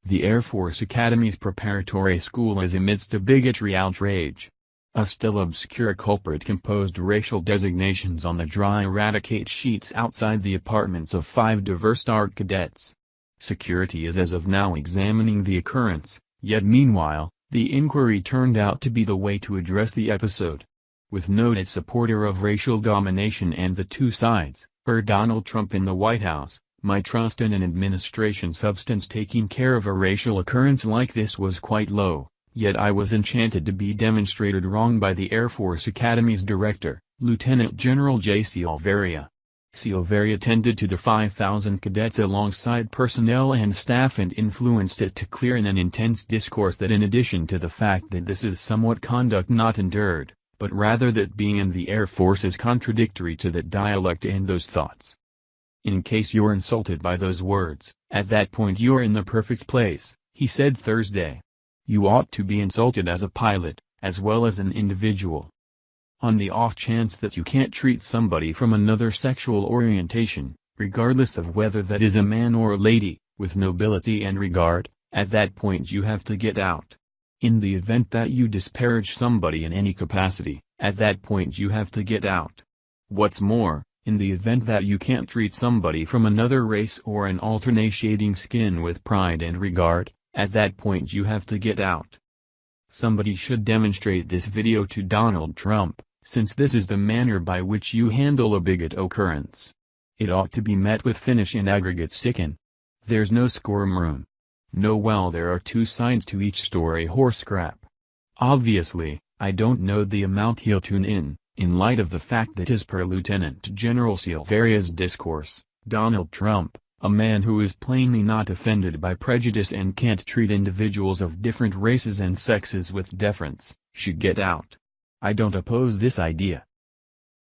The Air Force Academy's preparatory school is amidst a bigotry outrage. A still obscure culprit composed racial designations on the dry eradicate sheets outside the apartments of 5 diverse ARC cadets. Security is as of now examining the occurrence, yet meanwhile, the inquiry turned out to be the way to address the episode. With noted supporter of racial domination and the two sides, Donald Trump in the White House, my trust in an administration substance taking care of a racial occurrence like this was quite low, yet I was enchanted to be demonstrated wrong by the Air Force Academy's director, Lieutenant General Jay Silveria. Silveria tended to the 5,000 cadets alongside personnel and staff and influenced it to clear in an intense discourse that in addition to the fact that this is somewhat conduct not endured, but rather that being in the Air Force is contradictory to that dialect and those thoughts. In case you're insulted by those words, at that point you're in the perfect place, he said Thursday. You ought to be insulted as a pilot, as well as an individual. On the off chance that you can't treat somebody from another sexual orientation, regardless of whether that is a man or a lady, with nobility and regard, at that point you have to get out. In the event that you disparage somebody in any capacity, at that point you have to get out. What's more, in the event that you can't treat somebody from another race or an alternating skin with pride and regard, at that point you have to get out. Somebody should demonstrate this video to Donald Trump, since this is the manner by which you handle a bigot occurrence. It ought to be met with finish and aggregate sicken. There's no squirm room. No, well, there are two sides to each story, horse crap. Obviously, I don't know the amount he'll tune in light of the fact that as per Lieutenant General Silveria's discourse, Donald Trump, a man who is plainly not offended by prejudice and can't treat individuals of different races and sexes with deference, should get out. I don't oppose this idea,